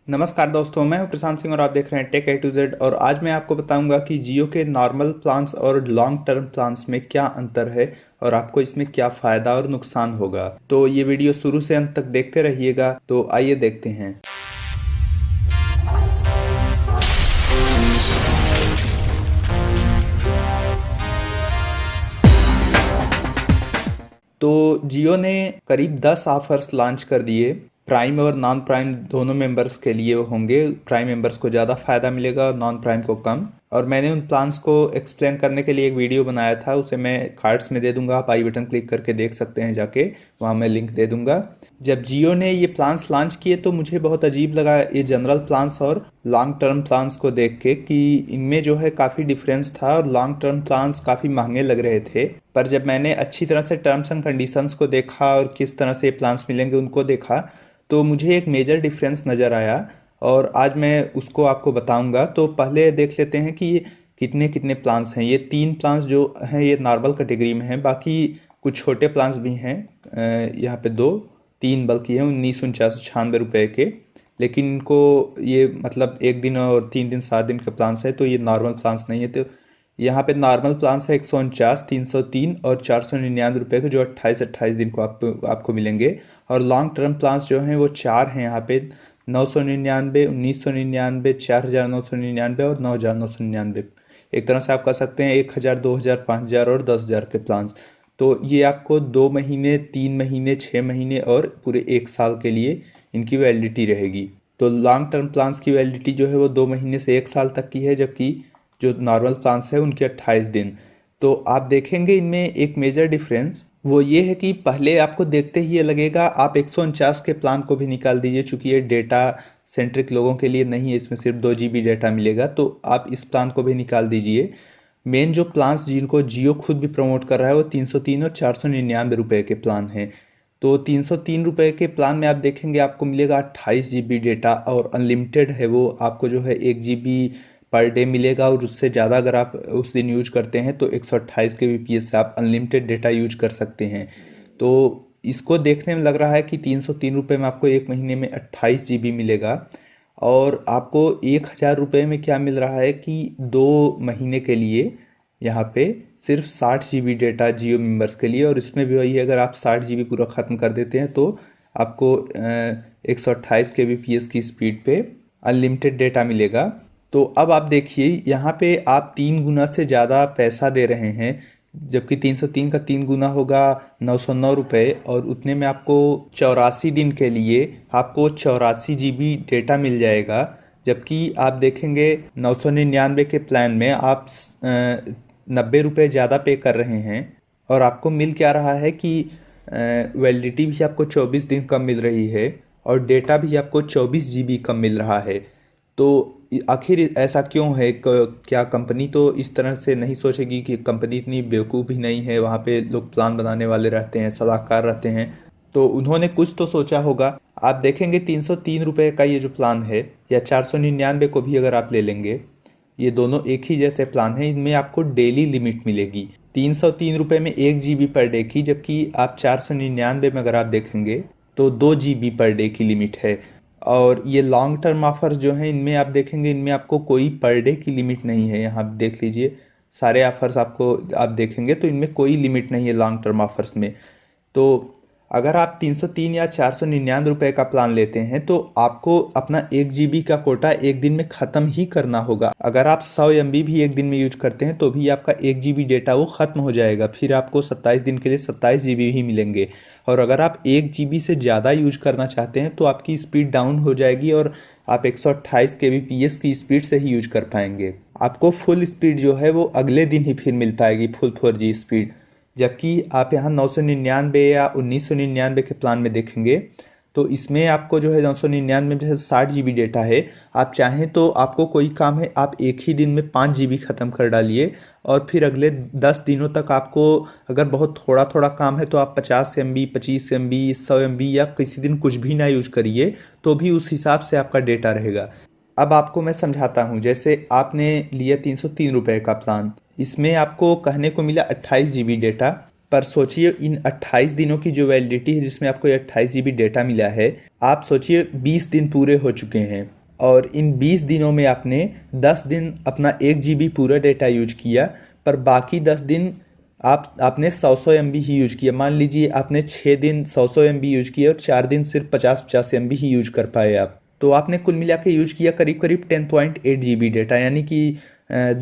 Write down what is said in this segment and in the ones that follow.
नमस्कार दोस्तों, मैं हूं प्रशांत सिंह और आप देख रहे हैं टेक ए टू जेड। और आज मैं आपको बताऊंगा कि जियो के नॉर्मल प्लान्स और लॉन्ग टर्म प्लान्स में क्या अंतर है और आपको इसमें क्या फ़ायदा और नुकसान होगा। तो ये वीडियो शुरू से अंत तक देखते रहिएगा। तो आइए देखते हैं। तो जियो ने करीब 10 ऑफर्स लॉन्च कर दिए। प्राइम और नॉन प्राइम दोनों मेंबर्स के लिए होंगे। प्राइम मेंबर्स को ज़्यादा फ़ायदा मिलेगा और नॉन प्राइम को कम। और मैंने उन प्लान्स को एक्सप्लेन करने के लिए एक वीडियो बनाया था, उसे मैं कार्ड्स में दे दूंगा। आप आई बटन क्लिक करके देख सकते हैं, जाके वहाँ मैं लिंक दे दूंगा। जब जियो ने ये प्लान्स लॉन्च किए तो मुझे बहुत अजीब लगा ये जनरल प्लान्स और लॉन्ग टर्म प्लान्स को देख के कि इनमें जो है काफ़ी डिफरेंस था और लॉन्ग टर्म प्लान्स काफ़ी महंगे लग रहे थे। पर जब मैंने अच्छी तरह से टर्म्स एंड कंडीशंस को देखा और किस तरह से प्लान्स मिलेंगे उनको देखा, तो मुझे एक मेजर डिफरेंस नज़र आया और आज मैं उसको आपको बताऊंगा। तो पहले देख लेते हैं कि ये कितने कितने प्लान्स हैं। ये 3 प्लान्स जो हैं ये नॉर्मल कैटेगरी में हैं, बाकी कुछ छोटे प्लान्स भी हैं। यहाँ पे 3 बल्कि हैं 19,49 रुपये के। लेकिन इनको ये मतलब 1 दिन और 3 दिन 7 दिन के प्लान्स है, तो ये नॉर्मल प्लान्स नहीं है। तो यहाँ पे नॉर्मल प्लान्स है 149, 303 और 499 रुपये के, जो 28 दिन को आपको मिलेंगे। और लॉन्ग टर्म प्लान्स जो हैं वो 4 हैं यहाँ पे, 999, 1999, 4,999 और 9,999। एक तरह से आप कह सकते हैं 1,000, 2,000, 5,000 और 10,000 के प्लान्स। तो ये आपको 2 महीने, 3 महीने, 6 महीने और पूरे 1 साल के लिए इनकी वैलिडिटी रहेगी। तो लॉन्ग टर्म प्लान्स की वैलिडिटी जो है वो 2 महीने से 1 साल तक की है, जबकि जो नॉर्मल प्लान्स है उनके 28 दिन। तो आप देखेंगे इनमें एक मेजर डिफरेंस वो ये है कि पहले आपको देखते ही ये लगेगा, आप 149 के प्लान को भी निकाल दीजिए, चूंकि ये डेटा सेंट्रिक लोगों के लिए नहीं है, इसमें सिर्फ 2 GB डेटा मिलेगा, तो आप इस प्लान को भी निकाल दीजिए। मेन जो प्लान्स जिनको जियो खुद भी प्रमोट कर रहा है वो 303 और 499 रुपये के प्लान हैं। तो 303 रुपये के प्लान में आप देखेंगे आपको मिलेगा 28 GB डेटा और अनलिमिटेड है वो। आपको जो है 1 GB पर डे मिलेगा और उससे ज़्यादा अगर आप उस दिन यूज करते हैं तो 128 kbps से आप अनलिमिटेड डेटा यूज कर सकते हैं। तो इसको देखने में लग रहा है कि 303 रुपये में आपको 1 महीने में 28 GB मिलेगा। और आपको 1,000 रुपये में क्या मिल रहा है कि 2 महीने के लिए यहाँ पे सिर्फ 60 GB डेटा जियो मेंबर्स के लिए। और इसमें भी वही है, अगर आप 60 GB पूरा ख़त्म कर देते हैं तो आपको 128 kbps की स्पीड पे अनलिमिटेड डेटा मिलेगा। तो अब आप देखिए यहाँ पे आप 3 गुना से ज़्यादा पैसा दे रहे हैं, जबकि 303 का 3 गुना होगा 909 रुपये। और उतने में आपको 84 दिन के लिए आपको 84 GB डेटा मिल जाएगा। जबकि आप देखेंगे 999 के प्लान में आप 90 रुपये ज़्यादा पे कर रहे हैं और आपको मिल क्या रहा है कि वैलिडिटी भी आपको 24 दिन कम मिल रही है और डेटा भी आपको 24 GB कम मिल रहा है। तो आखिर ऐसा क्यों है? क्या कंपनी तो इस तरह से नहीं सोचेगी? कि कंपनी इतनी बेवकूफ़ भी नहीं है, वहाँ पे लोग प्लान बनाने वाले रहते हैं, सलाहकार रहते हैं, तो उन्होंने कुछ तो सोचा होगा। आप देखेंगे 303 रुपये का ये जो प्लान है या 499 को भी अगर आप ले लेंगे, ये दोनों एक ही जैसे प्लान है। इनमें आपको डेली लिमिट मिलेगी 303 रुपये में 1 GB पर डे की, जबकि आप 499 में अगर आप देखेंगे तो 2 GB पर डे की लिमिट है। और ये लॉन्ग टर्म ऑफर्स जो हैं इनमें आप देखेंगे इनमें आपको कोई पर डे की लिमिट नहीं है। यहाँ आप देख लीजिए सारे ऑफर्स आपको आप देखेंगे तो इनमें कोई लिमिट नहीं है लॉन्ग टर्म ऑफर्स में। तो अगर आप 303 या 499 रुपये का प्लान लेते हैं तो आपको अपना 1 GB का कोटा 1 दिन में ख़त्म ही करना होगा। अगर आप 100 MB भी 1 दिन में यूज करते हैं तो भी आपका 1 GB डेटा वो ख़त्म हो जाएगा, फिर आपको 27 दिन के लिए 27 GB ही मिलेंगे। और अगर आप 1 GB से ज़्यादा यूज करना चाहते हैं तो आपकी स्पीड डाउन हो जाएगी और आप 128 kbps की स्पीड से ही यूज कर पाएंगे। आपको फुल स्पीड जो है वो अगले दिन ही फिर मिल पाएगी, फुल 4G स्पीड। जबकि आप यहाँ 999 या 1999 के प्लान में देखेंगे तो इसमें आपको जो है 999 में जैसे 60 GB डेटा है। आप चाहें तो आपको कोई काम है आप एक ही दिन में 5 GB ख़त्म कर डालिए और फिर अगले 10 दिनों तक आपको अगर बहुत थोड़ा थोड़ा काम है तो आप 50 MB, 25 MB, 100 MB या किसी दिन कुछ भी ना यूज करिए तो भी उस हिसाब से आपका डेटा रहेगा। अब आपको मैं समझाता हूँ। जैसे आपने लिया 303 रुपये का प्लान, इसमें आपको कहने को मिला 28 GB डेटा। पर सोचिए इन 28 दिनों की जो वैलिडिटी है जिसमें आपको ये 28 GB डेटा मिला है, आप सोचिए 20 दिन पूरे हो चुके हैं और इन 20 दिनों में आपने 10 दिन अपना 1 GB पूरा डेटा यूज किया, पर बाकी 10 दिन आपने 100 MB ही यूज किया। मान लीजिए आपने 6 दिन 100 MB यूज किया और 4 दिन सिर्फ 50 MB ही यूज कर पाए आप, तो आपने कुल मिला के यूज किया करीब करीब 10.8 GB डेटा, यानी कि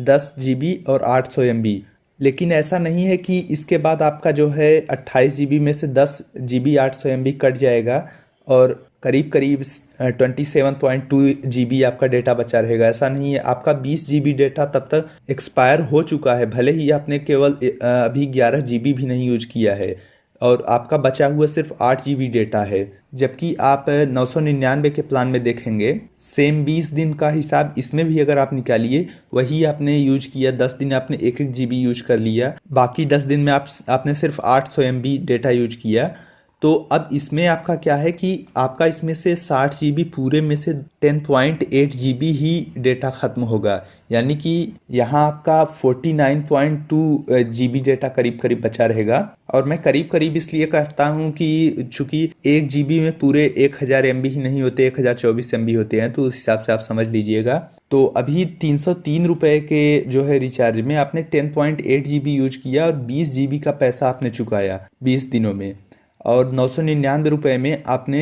10 GB और 800 MB। लेकिन ऐसा नहीं है कि इसके बाद आपका जो है 28 GB में से 10 GB 800 MB कट जाएगा और करीब करीब 27.2 GB आपका डेटा बचा रहेगा। ऐसा नहीं है, आपका 20 GB डेटा तब तक एक्सपायर हो चुका है, भले ही आपने केवल अभी 11 GB भी नहीं यूज किया है और आपका बचा हुआ सिर्फ 8 GB डेटा है। जबकि आप 999 के प्लान में देखेंगे, सेम 20 दिन का हिसाब इसमें भी अगर आप निकालिए, वही आपने यूज किया, 10 दिन आपने 1-1 GB यूज कर लिया, बाकी 10 दिन में आपने सिर्फ 800 MB डेटा यूज किया। तो अब इसमें आपका क्या है कि आपका इसमें से 60 GB पूरे में से 10.8 GB ही डेटा ख़त्म होगा, यानी कि यहाँ आपका 49.2 GB डेटा करीब करीब बचा रहेगा। और मैं करीब करीब इसलिए कहता हूँ कि चूंकि 1 GB में पूरे 1000 MB ही नहीं होते, 1024 MB होते हैं, तो उस हिसाब से आप समझ लीजिएगा। तो अभी 303 रुपये के जो है रिचार्ज में आपने 10.8 GB यूज किया और 20 GB का पैसा आपने चुकाया 20 दिनों में, और 999 रुपये में आपने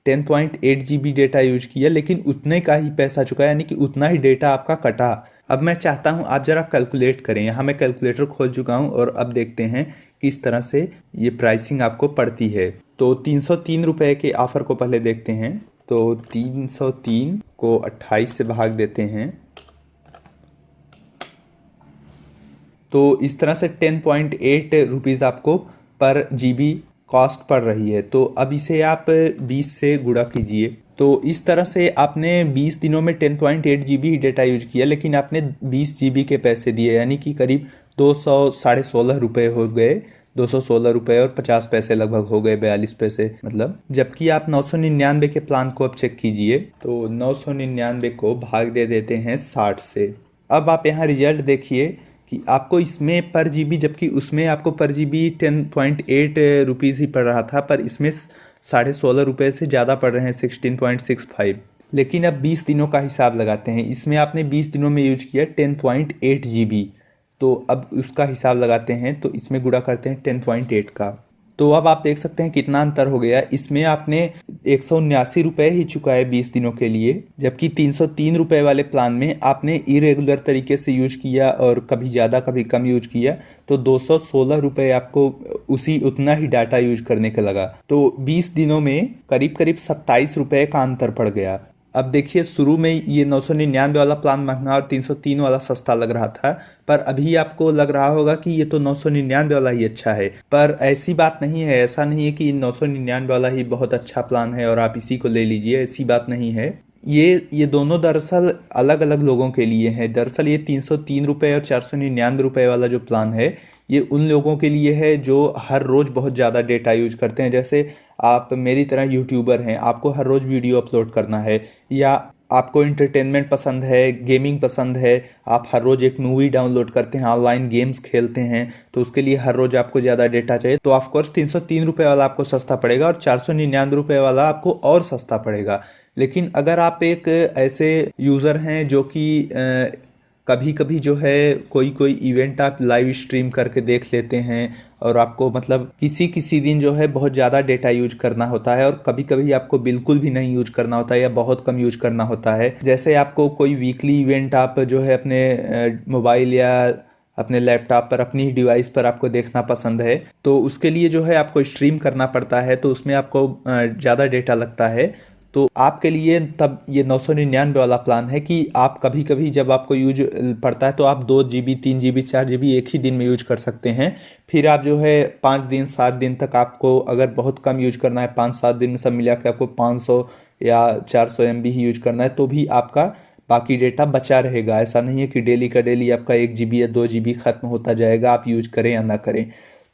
10.8 GB डेटा यूज किया, लेकिन उतने का ही पैसा चुका, यानी कि उतना ही डेटा आपका कटा। अब मैं चाहता हूं आप ज़रा कैलकुलेट करें, यहाँ मैं कैलकुलेटर खोल चुका हूं और अब देखते हैं किस तरह से ये प्राइसिंग आपको पड़ती है। तो 303 रुपये के ऑफ़र को पहले देखते हैं। तो 303 को 28 से भाग देते हैं, तो इस तरह से 10.8 रुपीज़ आपको पर GB कॉस्ट पड़ रही है। तो अब इसे आप 20 से गुणा कीजिए। तो इस तरह से आपने 20 दिनों में 10.8 GB डेटा यूज किया, लेकिन आपने 20 GB के पैसे दिए, यानी कि करीब 216 रुपये हो गए, 216 रुपये और 50 पैसे लगभग हो गए, 42 पैसे मतलब। जबकि आप 999 के प्लान को अब चेक कीजिए, तो 999 को भाग दे देते हैं 60 से। अब आप यहाँ रिजल्ट देखिए कि आपको इसमें पर GB, जबकि उसमें आपको पर GB 10.8 रुपीज़ ही पड़ रहा था, पर इसमें 16.5 रुपये से ज़्यादा पड़ रहे हैं, 16.65। लेकिन अब 20 दिनों का हिसाब लगाते हैं, इसमें आपने 20 दिनों में यूज किया 10.8 GB, तो अब उसका हिसाब लगाते हैं, तो इसमें गुणा करते हैं 10.8 का। तो अब आप देख सकते हैं कितना अंतर हो गया। इसमें आपने 179 रुपये ही चुकाए 20 दिनों के लिए, जबकि 303 रुपये वाले प्लान में आपने इरेगुलर तरीके से यूज किया और कभी ज़्यादा कभी कम यूज किया, तो 216 रुपये आपको उसी उतना ही डाटा यूज करने का लगा। तो 20 दिनों में करीब करीब 27 रुपये का अंतर पड़ गया। अब देखिए, शुरू में ये 999 वाला प्लान महंगा और 303 वाला सस्ता लग रहा था, पर अभी आपको लग रहा होगा कि ये तो 999 वाला ही अच्छा है, पर ऐसी बात नहीं है। ऐसा नहीं है कि 999 वाला ही बहुत अच्छा प्लान है और आप इसी को ले लीजिए, ऐसी बात नहीं है। ये दोनों दरअसल अलग अलग लोगों के लिए हैं। दरअसल ये 303 रुपये और 499 रुपये वाला जो प्लान है, ये उन लोगों के लिए है जो हर रोज़ बहुत ज़्यादा डेटा यूज करते हैं। जैसे आप मेरी तरह यूट्यूबर हैं, आपको हर रोज़ वीडियो अपलोड करना है, या आपको इंटरटेनमेंट पसंद है, गेमिंग पसंद है, आप हर रोज़ एक मूवी डाउनलोड करते हैं, ऑनलाइन गेम्स खेलते हैं, तो उसके लिए हर रोज़ आपको ज़्यादा डेटा चाहिए, तो ऑफकोर्स 303 रुपये वाला आपको सस्ता पड़ेगा और 499 रुपये वाला आपको और सस्ता पड़ेगा। लेकिन अगर आप एक ऐसे यूज़र हैं जो कि कभी कभी जो है कोई कोई इवेंट आप लाइव स्ट्रीम करके देख लेते हैं, और आपको मतलब किसी किसी दिन जो है बहुत ज़्यादा डेटा यूज करना होता है और कभी कभी आपको बिल्कुल भी नहीं यूज करना होता है या बहुत कम यूज करना होता है। जैसे आपको कोई वीकली इवेंट आप जो है अपने मोबाइल या अपने लैपटॉप पर अपनी ही डिवाइस पर आपको देखना पसंद है, तो उसके लिए जो है आपको स्ट्रीम करना पड़ता है, तो उसमें आपको ज़्यादा डेटा लगता है। तो आपके लिए तब ये 999 वाला प्लान है कि आप कभी कभी जब आपको यूज पड़ता है तो आप 2 GB 3 GB 4 GB एक ही दिन में यूज कर सकते हैं। फिर आप जो है 5 दिन 7 दिन तक आपको अगर बहुत कम यूज करना है, 5-7 दिन में सब मिला के आपको 500 या 400 MB ही यूज करना है, तो भी आपका बाकी डेटा बचा रहेगा। ऐसा नहीं है कि डेली का डेली आपका 1 GB या 2 GB ख़त्म होता जाएगा, आप यूज करें या ना करें।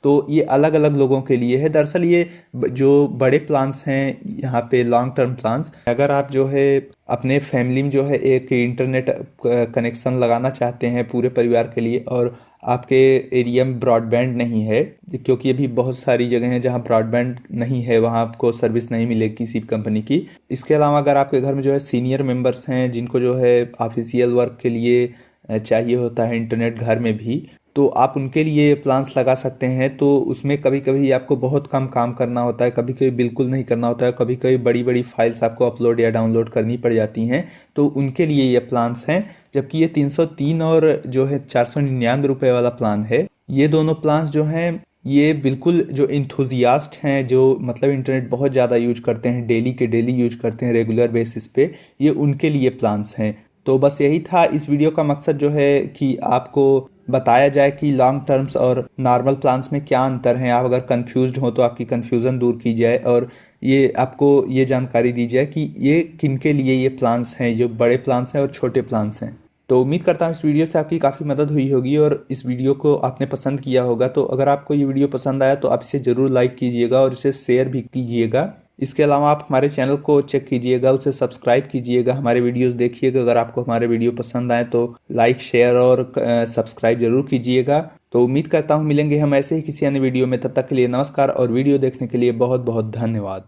तो ये अलग अलग लोगों के लिए है। दरअसल ये जो बड़े प्लान्स हैं यहाँ पे लॉन्ग टर्म प्लान्स, अगर आप जो है अपने फैमिली में जो है एक इंटरनेट कनेक्शन लगाना चाहते हैं पूरे परिवार के लिए, और आपके एरिया में ब्रॉडबैंड नहीं है, क्योंकि अभी बहुत सारी जगह हैं जहां ब्रॉडबैंड नहीं है, वहां आपको सर्विस नहीं मिलेगी किसी भी कंपनी की। इसके अलावा अगर आपके घर में जो है सीनियर मेंबर्स हैं जिनको जो है ऑफिशियल वर्क के लिए चाहिए होता है इंटरनेट घर में भी, तो आप उनके लिए प्लान्स लगा सकते हैं। तो उसमें कभी कभी आपको बहुत कम काम करना होता है, कभी कभी बिल्कुल नहीं करना होता है, कभी कभी बड़ी बड़ी फाइल्स आपको अपलोड या डाउनलोड करनी पड़ जाती हैं, तो उनके लिए ये प्लान्स हैं। जबकि ये 303 और जो है 499 रुपये वाला प्लान है, ये दोनों प्लान्स जो हैं ये बिल्कुल जो इंथुजियास्ट हैं, जो मतलब इंटरनेट बहुत ज़्यादा यूज करते हैं, डेली के डेली यूज करते हैं रेगुलर बेसिस पे, ये उनके लिए प्लान्स हैं। तो बस यही था इस वीडियो का मकसद, जो है कि आपको बताया जाए कि लॉन्ग टर्म्स और नॉर्मल प्लान्स में क्या अंतर है। आप अगर कंफ्यूज्ड हो तो आपकी कंफ्यूजन दूर की जाए, और ये आपको ये जानकारी दी जाए कि ये किन के लिए ये प्लान्स हैं, जो बड़े प्लान्स हैं और छोटे प्लान्स हैं। तो उम्मीद करता हूँ इस वीडियो से आपकी काफ़ी मदद हुई होगी और इस वीडियो को आपने पसंद किया होगा। तो अगर आपको ये वीडियो पसंद आया तो आप इसे ज़रूर लाइक कीजिएगा और इसे शेयर भी कीजिएगा। इसके अलावा आप हमारे चैनल को चेक कीजिएगा, उसे सब्सक्राइब कीजिएगा, हमारे वीडियोस देखिएगा। अगर आपको हमारे वीडियो पसंद आए तो लाइक शेयर और सब्सक्राइब जरूर कीजिएगा। तो उम्मीद करता हूँ मिलेंगे हम ऐसे ही किसी अन्य वीडियो में, तब तक के लिए नमस्कार और वीडियो देखने के लिए बहुत बहुत धन्यवाद।